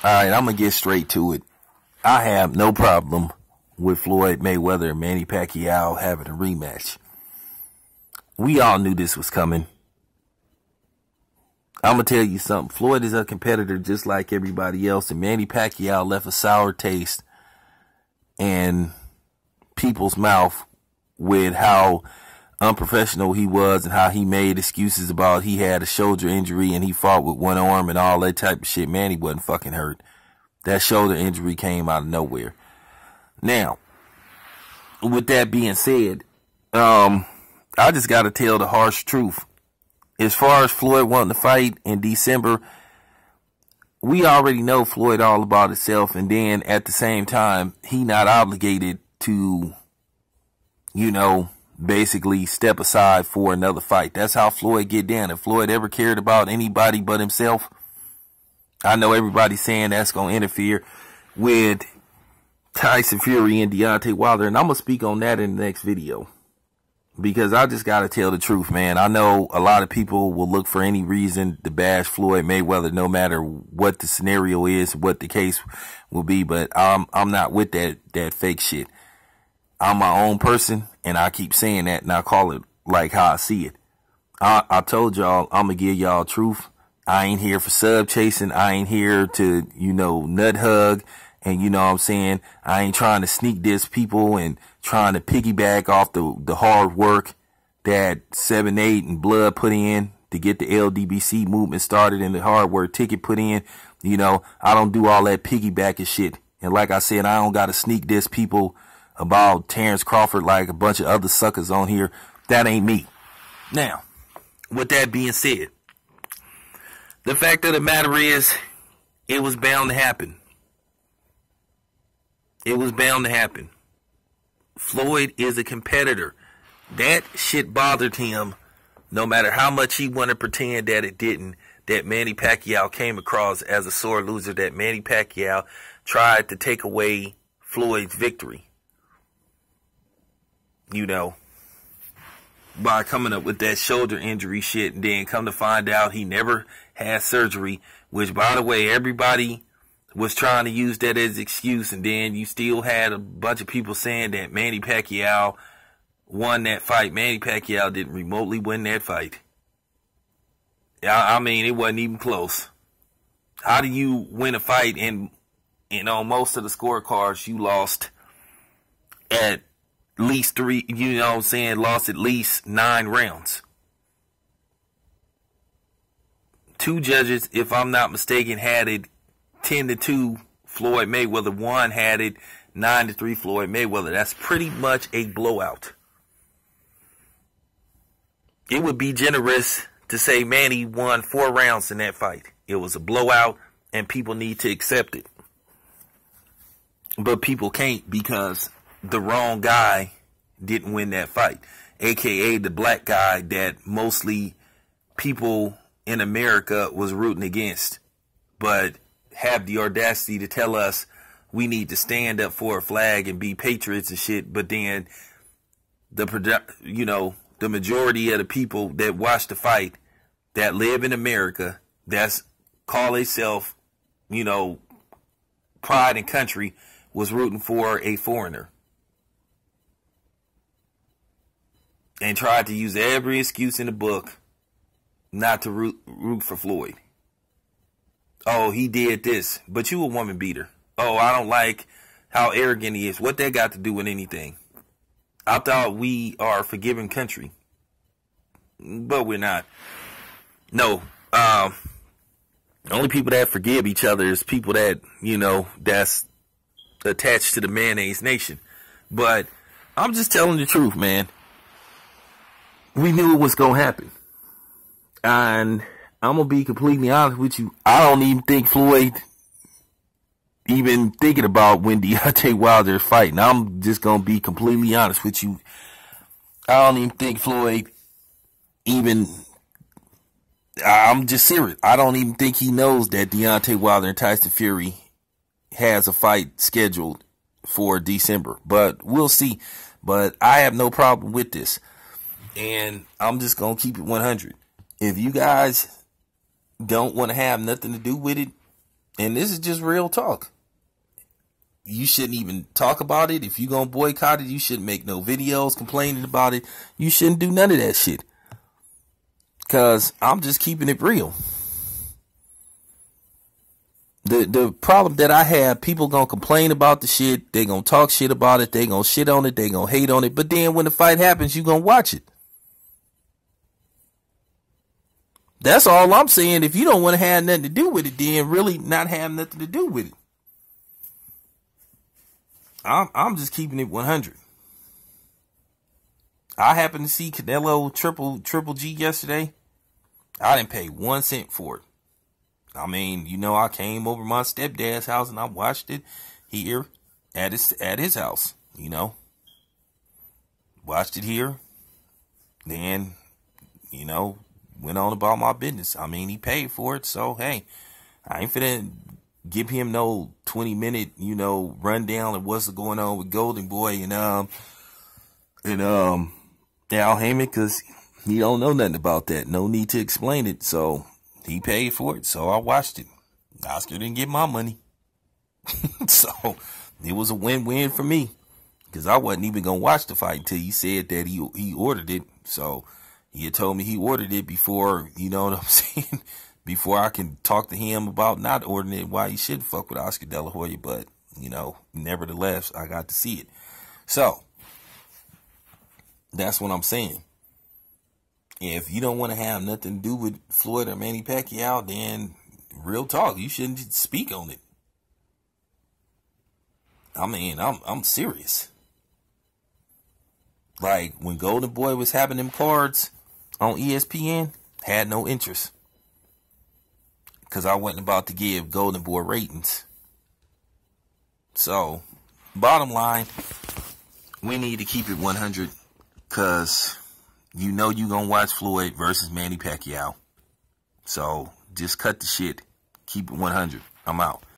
Alright, I'm going to get straight to it. I have no problem with Floyd Mayweather and Manny Pacquiao having a rematch. We all knew this was coming. I'm going to tell you something. Floyd is a competitor just like everybody else, and Manny Pacquiao left a sour taste in people's mouth with how unprofessional he was and how he made excuses about he had a shoulder injury and he fought with one arm and all that type of shit. Manny wasn't fucking hurt. That shoulder injury came out of nowhere. Now, with that being said, I just got to tell the harsh truth. As far as Floyd wanting to fight in December, we already know Floyd all about himself, and then at the same time, he not obligated to, basically step aside for another fight. That's how Floyd get down. If Floyd ever cared about anybody but himself, I know everybody's saying that's going to interfere with Tyson Fury and Deontay Wilder, and I'm going to speak on that in the next video. Because I just got to tell the truth, man. I know a lot of people will look for any reason to bash Floyd Mayweather, no matter what the scenario is, what the case will be. But I'm not with that fake shit. I'm my own person, and I keep saying that, and I call it like how I see it. I told y'all I'm going to give y'all truth. I ain't here for sub chasing. I ain't here to, nut hug. And you know what I'm saying? I ain't trying to sneak diss people and trying to piggyback off the hard work that 7-8 and Blood put in to get the LDBC movement started and the hard work Ticket put in. I don't do all that piggybacking shit. And like I said, I don't got to sneak diss people about Terrence Crawford like a bunch of other suckers on here. That ain't me. Now, with that being said, the fact of the matter is, it was bound to happen. It was bound to happen. Floyd is a competitor. That shit bothered him, no matter how much he wanted to pretend that it didn't, that Manny Pacquiao came across as a sore loser, that Manny Pacquiao tried to take away Floyd's victory. By coming up with that shoulder injury shit, and then come to find out he never had surgery, which, by the way, everybody was trying to use that as an excuse, and then you still had a bunch of people saying that Manny Pacquiao won that fight. Manny Pacquiao didn't remotely win that fight. I mean, it wasn't even close. How do you win a fight and on most of the scorecards you lost at least 3, lost at least 9 rounds? 2 judges, if I'm not mistaken, had it 10-2 Floyd Mayweather. 1 had it 9-3 Floyd Mayweather. That's pretty much a blowout. It would be generous to say Manny won 4 rounds in that fight. It was a blowout, and people need to accept it. But people can't, because the wrong guy didn't win that fight, aka the black guy that mostly people in America was rooting against, but have the audacity to tell us we need to stand up for a flag and be patriots and shit. But then the majority of the people that watch the fight, that live in America, that's call themselves, pride and country, was rooting for a foreigner and tried to use every excuse in the book not to root for Floyd. Oh, he did this, but you a woman beater. Oh, I don't like how arrogant he is. What that got to do with anything? I thought we are a forgiving country, but we're not. No, the only people that forgive each other is people that, that's attached to the mayonnaise nation. But I'm just telling the truth, man. We knew it was going to happen. And I'm going to be completely honest with you. I don't even think Floyd even thinking about when Deontay Wilder is fighting. I'm just going to be completely honest with you. I don't even think Floyd even, I'm just serious. I don't even think he knows that Deontay Wilder and Tyson Fury has a fight scheduled for December. But we'll see. But I have no problem with this. And I'm just going to keep it 100. If you guys don't want to have nothing to do with it, And this is just real talk. You shouldn't even talk about it. If you're going to boycott it, you shouldn't make no videos complaining about it. You shouldn't do none of that shit. Because I'm just keeping it real. The problem that I have, people going to complain about the shit. They going to talk shit about it. They going to shit on it. They going to hate on it. But then when the fight happens, you going to watch it. That's all I'm saying. If you don't want to have nothing to do with it, then really not have nothing to do with it. I'm just keeping it 100. I happened to see Canelo Triple G yesterday. I didn't pay 1 cent for it. I mean, you know, I came over my stepdad's house and I watched it here at his house. You know, watched it here. Then, you know, went on about my business. I mean, he paid for it, so hey, I ain't finna give him no 20-minute, you know, rundown of what's going on with Golden Boy and Al Heyman, because he don't know nothing about that. No need to explain it. So he paid for it, so I watched it. Oscar didn't get my money. So it was a win-win for me, because I wasn't even gonna watch the fight until he said that he ordered it. So he had told me he ordered it before, you know what I'm saying, before I can talk to him about not ordering it, why he should fuck with Oscar De La Hoya. But, you know, nevertheless, I got to see it. So that's what I'm saying. If you don't want to have nothing to do with Floyd or Manny Pacquiao, then real talk, you shouldn't speak on it. I mean, I'm serious. Like, when Golden Boy was having them cards on ESPN, had no interest. Because I wasn't about to give Golden Boy ratings. So, bottom line, we need to keep it 100. Because you know you're going to watch Floyd versus Manny Pacquiao. So, just cut the shit. Keep it 100. I'm out.